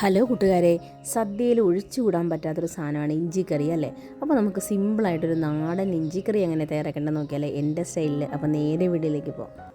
Hello കൂട്ടുകാരെ, സദ്യയിൽ ഒഴിച്ചുകൂടാൻ പറ്റാത്തൊരു സാധനമാണ് ഇഞ്ചിക്കറി അല്ലേ. അപ്പോൾ നമുക്ക് സിമ്പിളായിട്ടൊരു നാടൻ ഇഞ്ചിക്കറി എങ്ങനെ തയ്യാറാക്കേണ്ടത് നോക്കിയാലേ എൻ്റെ സ്റ്റൈലിൽ. അപ്പോൾ നേരെ വീഡിയോയിലേക്ക് പോകാം.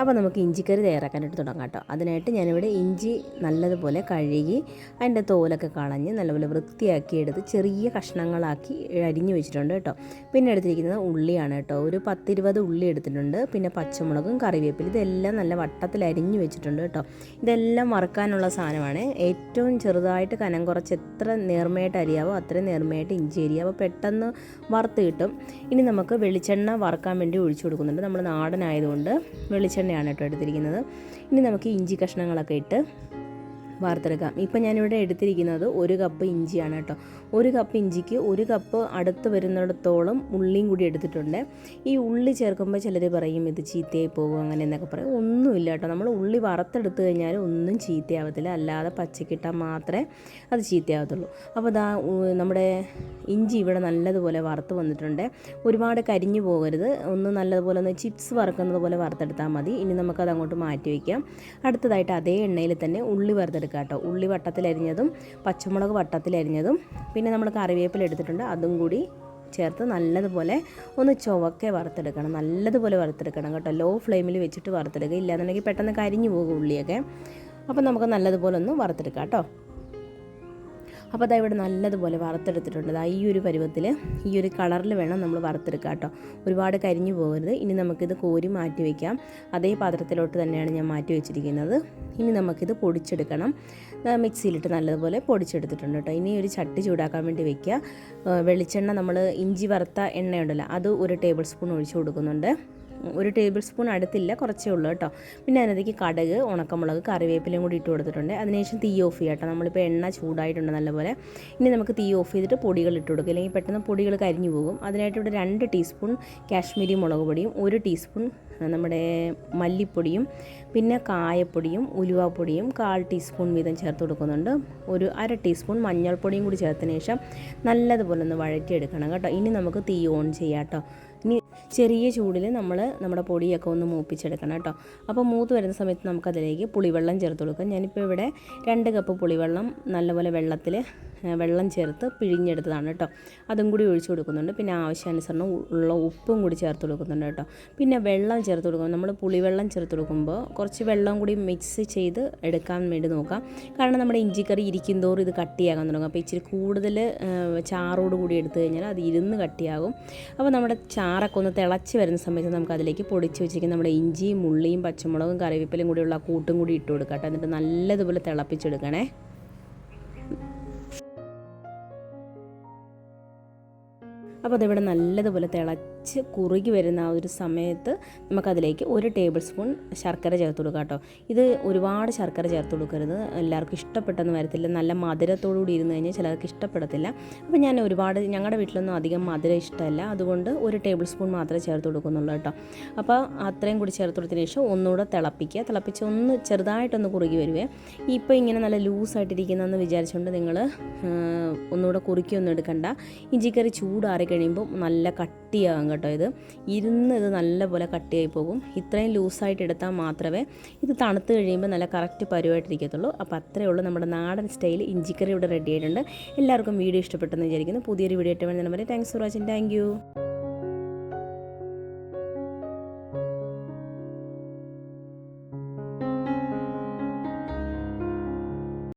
അപ്പോൾ നമുക്ക് ഇഞ്ചിക്കറി തയ്യാറാക്കാനായിട്ട് തുടങ്ങാം കേട്ടോ. അതിനായിട്ട് ഞാനിവിടെ ഇഞ്ചി നല്ലതുപോലെ കഴുകി അതിൻ്റെ തോലൊക്കെ കളഞ്ഞ് നല്ലപോലെ വൃത്തിയാക്കി എടുത്ത് ചെറിയ കഷ്ണങ്ങളാക്കി അരിഞ്ഞു വെച്ചിട്ടുണ്ട് കേട്ടോ. പിന്നെ എടുത്തിരിക്കുന്നത് ഉള്ളിയാണ് കേട്ടോ. ഒരു 10-20 ഉള്ളി എടുത്തിട്ടുണ്ട്. പിന്നെ പച്ചമുളകും കറിവേപ്പില ഇതെല്ലാം നല്ല വട്ടത്തിൽ അരിഞ്ഞു വെച്ചിട്ടുണ്ട് കേട്ടോ. ഇതെല്ലാം വറുക്കാനുള്ള സാധനമാണ്. ഏറ്റവും ചെറുതായിട്ട് കനം കുറച്ച് എത്ര നേർമയായിട്ട് അരിയാവോ അത്രയും നേർമയായിട്ട് ഇഞ്ചി അരിയാവോ, പെട്ടെന്ന് വറുത്ത് കിട്ടും. ഇനി നമുക്ക് വെളിച്ചെണ്ണ വറുക്കാൻ വേണ്ടി ഒഴിച്ചു കൊടുക്കുന്നുണ്ട്. നമ്മൾ നാടനായതുകൊണ്ട് വെളിച്ചെണ്ണയാണ് കേട്ടോ എടുത്തിരിക്കുന്നത്. ഇനി നമുക്ക് ഇഞ്ചി കഷ്ണങ്ങളൊക്കെ ഇട്ട് വാർത്തെടുക്കാം. ഇപ്പം ഞാനിവിടെ എടുത്തിരിക്കുന്നത് 1 കപ്പ് ഇഞ്ചിയാണ് കേട്ടോ. 1 കപ്പ് ഇഞ്ചിക്ക് 1 കപ്പ് അടുത്ത് വരുന്നിടത്തോളം ഉള്ളിയും കൂടി എടുത്തിട്ടുണ്ട്. ഈ ഉള്ളി ചേർക്കുമ്പോൾ ചിലർ പറയും ഇത് ചീത്തയായി പോകും അങ്ങനെ എന്നൊക്കെ പറയും. ഒന്നുമില്ല കേട്ടോ. നമ്മൾ ഉള്ളി വറുത്തെടുത്ത് കഴിഞ്ഞാൽ ഒന്നും ചീത്തയാവത്തില്ല. അല്ലാതെ പച്ചക്കിട്ടാൽ മാത്രമേ അത് ചീത്തയാവത്തുള്ളൂ. അപ്പോൾ നമ്മുടെ ഇഞ്ചി ഇവിടെ നല്ലതുപോലെ വറുത്ത് വന്നിട്ടുണ്ട്. ഒരുപാട് കരിഞ്ഞു പോകരുത്. ഒന്ന് നല്ലതുപോലെ ഒന്ന് ചിപ്സ് വറുക്കുന്നത് പോലെ വറുത്തെടുത്താൽ മതി. ഇനി നമുക്കത് അങ്ങോട്ട് മാറ്റി വയ്ക്കാം. അടുത്തതായിട്ട് അതേ എണ്ണയിൽ തന്നെ ഉള്ളി വറുത്തെടുക്കാം കേട്ടോ. ഉള്ളി വട്ടത്തിലരിഞ്ഞതും പച്ചമുളക് വട്ടത്തിലരിഞ്ഞതും പിന്നെ നമ്മൾ കറിവേപ്പില എടുത്തിട്ടുണ്ട്, അതും കൂടി ചേർത്ത് നല്ലതുപോലെ ഒന്ന് ചുവക്കെ വറുത്തെടുക്കണം. നല്ലതുപോലെ വറുത്തെടുക്കണം കേട്ടോ. ലോ ഫ്ലെയിമിൽ വെച്ചിട്ട് വറുത്തെടുക്കുക. ഇല്ലാന്നുണ്ടെങ്കിൽ പെട്ടെന്ന് കരിഞ്ഞു പോകും ഉള്ളിയൊക്കെ. അപ്പോൾ നമുക്ക് നല്ലതുപോലെ ഒന്ന് വറുത്തെടുക്കാം കേട്ടോ. അപ്പോൾ അതാ ഇവിടെ നല്ലതുപോലെ വറുത്തെടുത്തിട്ടുണ്ട്. ഈ ഒരു പരുവത്തിൽ ഈ ഒരു കളറിൽ വേണം നമ്മൾ വറുത്തെടുക്കുക കേട്ടോ. ഒരുപാട് കരിഞ്ഞു പോകരുത്. ഇനി നമുക്കിത് കോരി മാറ്റി വയ്ക്കാം. അതേ പാത്രത്തിലോട്ട് തന്നെയാണ് ഞാൻ മാറ്റി വെച്ചിരിക്കുന്നത്. ഇനി നമുക്കിത് പൊടിച്ചെടുക്കണം. മിക്സിയിലിട്ട് നല്ലതുപോലെ പൊടിച്ചെടുത്തിട്ടുണ്ട് കേട്ടോ. ഇനി ഒരു ചട്ടി ചൂടാക്കാൻ വേണ്ടി വയ്ക്കുക. വെളിച്ചെണ്ണ നമ്മൾ ഇഞ്ചി വറുത്ത എണ്ണയുണ്ടല്ലോ അത് 1 ടേബിൾ സ്പൂൺ ഒഴിച്ച് കൊടുക്കുന്നുണ്ട്. 1 ടേബിൾ സ്പൂൺ അടുത്തില്ല, കുറച്ചേ ഉള്ളൂ കേട്ടോ. പിന്നെ അതിനകത്തേക്ക് കടുക്, ഉണക്കമുളക്, കറിവേപ്പിലയും കൂടി ഇട്ട് കൊടുത്തിട്ടുണ്ട്. അതിനുശേഷം തീ ഓഫ് ചെയ്യാം കേട്ടോ. നമ്മളിപ്പോൾ എണ്ണ ചൂടായിട്ടുണ്ട് നല്ലപോലെ. ഇനി നമുക്ക് തീ ഓഫ് ചെയ്തിട്ട് പൊടികൾ ഇട്ട് കൊടുക്കുക, അല്ലെങ്കിൽ പെട്ടെന്ന് പൊടികൾ കരിഞ്ഞു പോകും. അതിനായിട്ട് ഇവിടെ 2 ടീസ്പൂൺ കാശ്മീരി മുളക് പൊടിയും 1 ടീസ്പൂൺ നമ്മുടെ മല്ലിപ്പൊടിയും പിന്നെ കായപ്പൊടിയും ഉലുവാപ്പൊടിയും 1/4 ടീസ്പൂൺ വീതം ചേർത്ത് കൊടുക്കുന്നുണ്ട്. ഒരു 1/2 ടീസ്പൂൺ മഞ്ഞൾപ്പൊടിയും കൂടി ചേർത്തതിന് ശേഷം നല്ലതുപോലെ ഒന്ന് വഴറ്റിയെടുക്കണം കേട്ടോ. ഇനി നമുക്ക് തീ ഓൺ ചെയ്യാം കേട്ടോ. ഇനി ചെറിയ ചൂടിൽ നമ്മുടെ പൊടിയൊക്കെ ഒന്ന് മൂപ്പിച്ചെടുക്കണം കേട്ടോ. അപ്പോൾ മൂത്ത് വരുന്ന സമയത്ത് നമുക്കതിലേക്ക് പുളിവെള്ളം ചേർത്ത് കൊടുക്കാം. ഞാനിപ്പോൾ ഇവിടെ 2 കപ്പ് പുളിവെള്ളം നല്ലപോലെ വെള്ളം ചേർത്ത് പിഴിഞ്ഞെടുത്തതാണ് കേട്ടോ. അതും കൂടി ഒഴിച്ചു കൊടുക്കുന്നുണ്ട്. പിന്നെ ആവശ്യാനുസരണം ഉള്ള ഉപ്പും കൂടി ചേർത്ത് കൊടുക്കുന്നുണ്ട് കേട്ടോ. പിന്നെ വെള്ളം ചേർത്ത് കൊടുക്കും. നമ്മൾ പുളിവെള്ളം ചേർത്ത് കൊടുക്കുമ്പോൾ കുറച്ച് വെള്ളം കൂടി മിക്സ് ചെയ്ത് എടുക്കാൻ വേണ്ടി നോക്കാം. കാരണം നമ്മുടെ ഇഞ്ചിക്കറി ഇരിക്കും തോറും ഇത് കട്ടിയാകാൻ തുടങ്ങും. അപ്പോൾ ഇച്ചിരി കൂടുതൽ ചാറോട് കൂടി എടുത്തു കഴിഞ്ഞാൽ അത് ഇരുന്ന് കട്ടിയാകും. അപ്പോൾ നമ്മുടെ ചാറൊക്കെ ഒന്ന് തിളച്ച് വരുന്ന സമയത്ത് നമുക്ക് അതിലേക്ക് പൊടിച്ച് വെച്ചിരിക്കുന്ന നമ്മുടെ ഇഞ്ചിയും ഉള്ളിയും പച്ചമുളകും കറിവേപ്പിലയും കൂടിയുള്ള കൂട്ടും കൂടി ഇട്ട് കൊടുക്കാം കേട്ടോ. എന്നിട്ട് നല്ലതുപോലെ തിളപ്പിച്ചെടുക്കണേ. അപ്പോൾ അതിവിടെ നല്ലതുപോലെ തിളച്ച് കുറുകി വരുന്ന ആ ഒരു സമയത്ത് നമുക്കതിലേക്ക് 1 ടേബിൾ സ്പൂൺ ശർക്കര ചേർത്ത് കൊടുക്കാം കേട്ടോ. ഇത് ഒരുപാട് ശർക്കര ചേർത്ത് കൊടുക്കരുത്. എല്ലാവർക്കും ഇഷ്ടപ്പെട്ടെന്ന് വരത്തില്ല. നല്ല മധുരത്തോടു കൂടി ഇരുന്ന് കഴിഞ്ഞാൽ ചിലർക്ക് ഇഷ്ടപ്പെടത്തില്ല. അപ്പോൾ ഞാൻ ഞങ്ങളുടെ വീട്ടിലൊന്നും അധികം മധുരം ഇഷ്ടമല്ല. അതുകൊണ്ട് 1 ടേബിൾ സ്പൂൺ മാത്രമേ ചേർത്ത് കൊടുക്കുന്നുള്ളൂ കേട്ടോ. അപ്പോൾ അത്രയും കൂടി ചേർത്ത് കൊടുത്തതിന് ശേഷം ഒന്നുകൂടെ തിളപ്പിച്ച് ഒന്ന് ചെറുതായിട്ടൊന്ന് കുറുകി വരുവേ. ഇപ്പോൾ ഇങ്ങനെ നല്ല ലൂസായിട്ടിരിക്കുന്നതെന്ന് വിചാരിച്ചുകൊണ്ട് നിങ്ങൾ ഒന്നുകൂടെ കുറുക്കിയൊന്നും എടുക്കണ്ട. ഇഞ്ചിക്കറി ചൂടാറി കഴിയുമ്പോൾ നല്ല കട്ടിയാകും കേട്ടോ. ഇത് നല്ലപോലെ കട്ടിയായി പോകും. ഇത്രയും ലൂസായിട്ട് എടുത്താൽ മാത്രമേ ഇത് തണുത്ത് കഴിയുമ്പോൾ നല്ല കറക്റ്റ് പരുവായിട്ടിരിക്കത്തുള്ളൂ. അപ്പോൾ അത്രയേ ഉള്ളൂ. നമ്മുടെ നാടൻ സ്റ്റൈൽ ഇഞ്ചിക്കറി ഇവിടെ റെഡി ആയിട്ടുണ്ട്. എല്ലാവർക്കും വീഡിയോ ഇഷ്ടപ്പെട്ടെന്ന് വിചാരിക്കുന്നു. പുതിയൊരു വീഡിയോ ആയിട്ട് വേണം. Thanks for watching. Thank you.